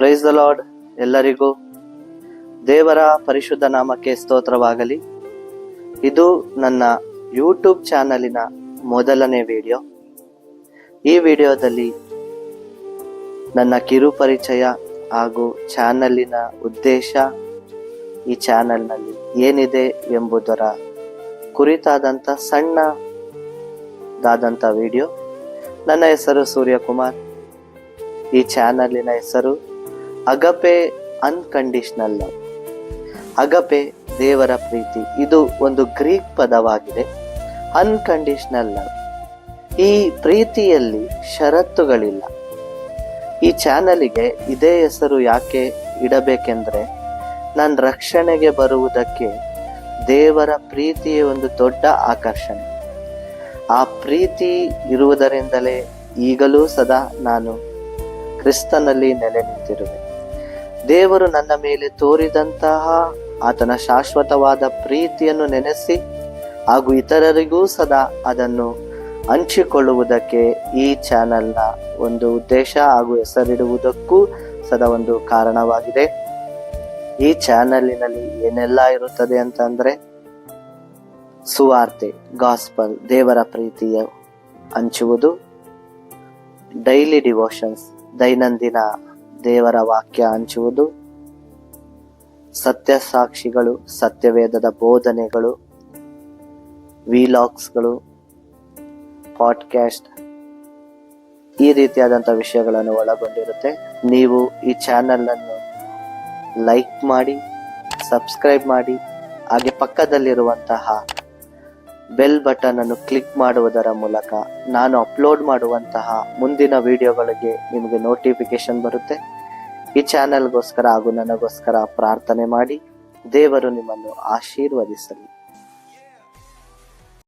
Praise the lord. ಎಲ್ಲರಿಗೂ ದೇವರ ಪರಿಶುದ್ಧ ನಾಮಕ್ಕೆ ಸ್ತೋತ್ರವಾಗಲಿ. ಇದು ನನ್ನ ಯೂಟ್ಯೂಬ್ ಚಾನಲಿನ ಮೊದಲನೇ ವಿಡಿಯೋ. ಈ ವಿಡಿಯೋದಲ್ಲಿ ನನ್ನ ಕಿರು ಪರಿಚಯ ಹಾಗೂ ಚಾನಲಿನ ಉದ್ದೇಶ, ಈ ಚಾನಲ್ನಲ್ಲಿ ಏನಿದೆ ಎಂಬುದರ ಕುರಿತಾದಂಥ ಸಣ್ಣದಾದಂಥ ವಿಡಿಯೋ. ನನ್ನ ಹೆಸರು ಸೂರ್ಯಕುಮಾರ್. ಈ ಚಾನಲಿನ ಹೆಸರು ಅಗಪೆ ಅನ್ಕಂಡೀಷನಲ್ ಲವ್. ಅಗಪೆ ದೇವರ ಪ್ರೀತಿ, ಇದು ಒಂದು ಗ್ರೀಕ್ ಪದವಾಗಿದೆ. ಅನ್ಕಂಡೀಷನಲ್ ಲವ್, ಈ ಪ್ರೀತಿಯಲ್ಲಿ ಷರತ್ತುಗಳಿಲ್ಲ. ಈ ಚಾನಲಿಗೆ ಇದೇ ಹೆಸರು ಯಾಕೆ ಇಡಬೇಕೆಂದ್ರೆ, ನಾನು ರಕ್ಷಣೆಗೆ ಬರುವುದಕ್ಕೆ ದೇವರ ಪ್ರೀತಿಯೇ ಒಂದು ದೊಡ್ಡ ಆಕರ್ಷಣೆ. ಆ ಪ್ರೀತಿ ಇರುವುದರಿಂದಲೇ ಈಗಲೂ ಸದಾ ನಾನು ಕ್ರಿಸ್ತನಲ್ಲಿ ನೆಲೆ ನಿಂತಿರುವೆ. ದೇವರು ನನ್ನ ಮೇಲೆ ತೋರಿದಂತಹ ಆತನ ಶಾಶ್ವತವಾದ ಪ್ರೀತಿಯನ್ನು ನೆನೆಸಿ ಹಾಗೂ ಇತರರಿಗೂ ಸದಾ ಅದನ್ನು ಹಂಚಿಕೊಳ್ಳುವುದಕ್ಕೆ ಈ ಚಾನೆಲ್ನ ಒಂದು ಉದ್ದೇಶ ಹಾಗೂ ಹೆಸರಿಡುವುದಕ್ಕೂ ಸದಾ ಒಂದು ಕಾರಣವಾಗಿದೆ. ಈ ಚಾನಲಿನಲ್ಲಿ ಏನೆಲ್ಲ ಇರುತ್ತದೆ ಅಂತಂದ್ರೆ, ಸುವಾರ್ತೆ, ಗಾಸ್ಪಲ್, ದೇವರ ಪ್ರೀತಿಯ ಹಂಚುವುದು, ಡೈಲಿ ಡಿವೋಷನ್ಸ್, ದೈನಂದಿನ ದೇವರ ವಾಕ್ಯ ಹಂಚುವುದು, ಸತ್ಯ ಸಾಕ್ಷಿಗಳು, ಸತ್ಯವೇದದ ಬೋಧನೆಗಳು, ವಿಲಾಗ್ಸ್ಗಳು, ಪಾಡ್ಕಾಸ್ಟ್, ಈ ರೀತಿಯಾದಂಥ ವಿಷಯಗಳನ್ನು ಒಳಗೊಂಡಿರುತ್ತೆ. ನೀವು ಈ ಚಾನಲ್ ಅನ್ನು ಲೈಕ್ ಮಾಡಿ, ಸಬ್ಸ್ಕ್ರೈಬ್ ಮಾಡಿ, ಹಾಗೆ ಪಕ್ಕದಲ್ಲಿರುವಂತಹ ಬೆಲ್ ಬಟನ್ ಅನ್ನು ಕ್ಲಿಕ್ ಮಾಡುವುದರ ಮೂಲಕ ನಾನು ಅಪ್ಲೋಡ್ ಮಾಡುವಂತಹ ಮುಂದಿನ ವಿಡಿಯೋಗಳಿಗೆ ನಿಮಗೆ ನೋಟಿಫಿಕೇಶನ್ ಬರುತ್ತೆ. ಈ ಚಾನೆಲ್ಗೋಸ್ಕರ ಹಾಗೂ ನನಗೋಸ್ಕರ ಪ್ರಾರ್ಥನೆ ಮಾಡಿ. ದೇವರು ನಿಮ್ಮನ್ನು ಆಶೀರ್ವದಿಸಲಿ.